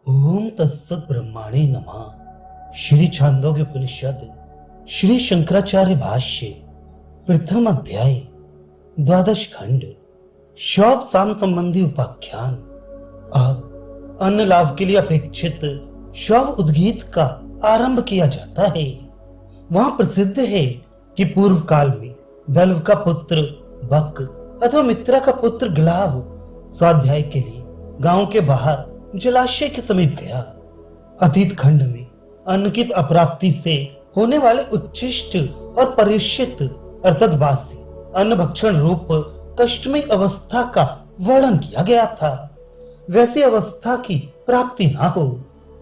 ओम तत्सत ब्रह्माणे नमः। श्री छांदोग्य उपनिषद श्री शंकराचार्य भाष्य प्रथम अध्याय द्वादश खंड शौच साम संबंधी उपाख्यान। अब अन्न लाभ के लिए अपेक्षित शौच उद्गीत का आरंभ किया जाता है। वहां प्रसिद्ध है कि पूर्व काल में दल्व का पुत्र बक अथवा मित्रा का पुत्र ग्लाव स्वाध्याय के लिए गांव के बाहर जलाशय के समीप गया। अतीत खंड में अन्न की अप्राप्ति से होने वाले उच्छिष्ट और परिष्यित अर्थात बासी अन्न भक्षण रूप कष्टमय अवस्था का वर्णन किया गया था। वैसी अवस्था की प्राप्ति ना हो,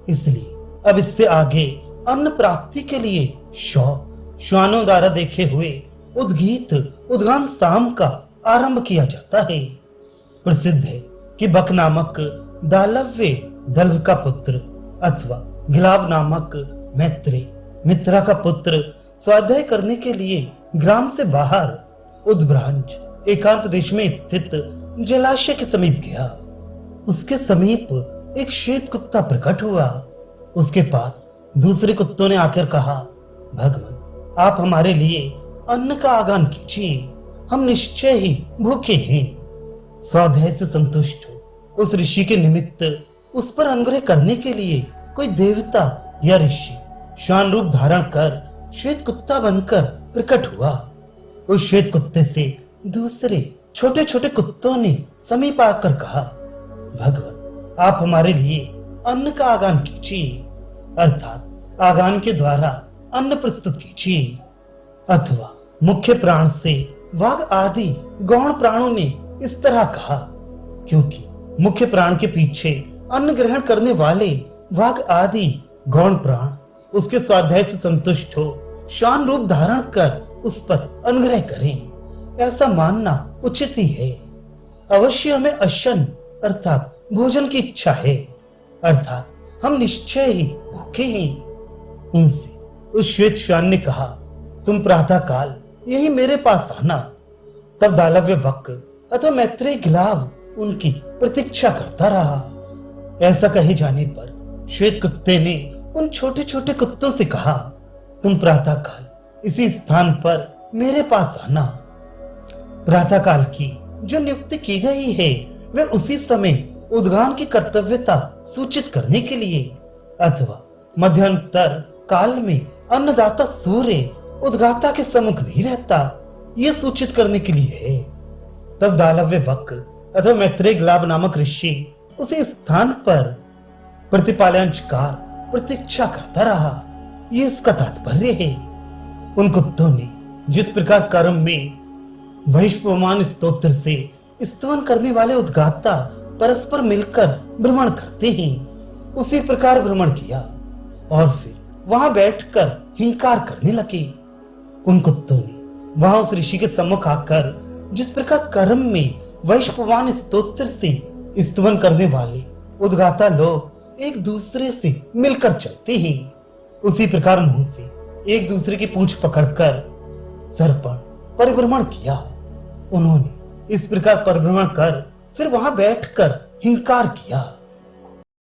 इसलिए अब इससे आगे अन्न प्राप्ति के लिए श्वानों द्वारा देखे हुए उद्गीत उद्गान साम का आरंभ किया जाता है। प्रसिद्ध है कि बक नामक दालव्य दल्व का पुत्र अथवा गिलाव नामक मित्रा का पुत्र स्वाध्याय करने के लिए ग्राम से बाहर उद्भ्रांज एकांत देश में स्थित जलाशय के समीप गया। उसके समीप एक श्वेत कुत्ता प्रकट हुआ। उसके पास दूसरे कुत्तों ने आकर कहा, भगवान आप हमारे लिए अन्न का आगान कीजिए, हम निश्चय ही भूखे हैं। स्वाध्याय से संतुष्ट हो उस ऋषि के निमित्त उस पर अनुग्रह करने के लिए कोई देवता या ऋषि शान रूप धारण कर श्वेत कुत्ता बनकर प्रकट हुआ। उस श्वेत कुत्ते से दूसरे छोटे छोटे कुत्तों ने समीप आकर कहा, भगवान आप हमारे लिए अन्न का आगान कीजिए, अर्थात आगान के द्वारा अन्न प्रस्तुत कीजिए। अथवा मुख्य प्राण से वाघ आदि गौण प्राणों ने इस तरह कहा, क्योंकि मुख्य प्राण के पीछे अन्न ग्रहण करने वाले वाघ आदि गौण प्राण उसके स्वाध्याय से संतुष्ट हो शान रूप धारण कर उस पर अनुग्रह करें, ऐसा मानना उचित ही है। अवश्य हमें अशन अर्थात भोजन की इच्छा है, अर्थात हम निश्चय ही भूखे हैं। उनसे उस श्वेत श्वान ने कहा, तुम प्रातः काल यही मेरे पास आना। तब दालव्य वक अथवा मैत्रेय गिलाव उनकी प्रतीक्षा करता रहा। ऐसा कहे जाने पर श्वेत कुत्ते ने उन छोटे छोटे कुत्तों से कहा, तुम प्रातः काल इसी स्थान पर मेरे पास आना। प्रातः काल की जो नियुक्ति की गई है वह उसी समय उद्गान की कर्तव्यता सूचित करने के लिए अथवा मध्यांतर काल में अन्नदाता सूर्य उद्गाता के सम्मुख नहीं रहता, यह सूचित करने के लिए है। तब दालव्य वक अथवा मैत्रेय गिलाव नामक ऋषि उसी स्थान पर प्रतिपालयांचकार प्रतीक्षा करता रहा। ये इसका तात्पर्य है। उन कुत्तों ने जिस प्रकार कर्म में वैश्वमान स्तोत्र से स्तवन करने वाले उद्गाता परस्पर मिलकर भ्रमण करते हैं, उसी प्रकार भ्रमण किया और फिर वहां बैठकर हिंकार करने लगे। उन कुत्तों ने वहां उस ऋषि के सम्मुख आकर जिस प्रकार कर्म में वैश्ववान स्तोत्र से स्तवन करने वाले उद्गाता लोग एक दूसरे से मिलकर चलते हैं, उसी प्रकार मुंह से एक दूसरे की पूंछ पकड़कर सर्पण परिभ्रमण किया। उन्होंने इस प्रकार परिभ्रमण कर फिर वहां बैठकर हिंकार किया।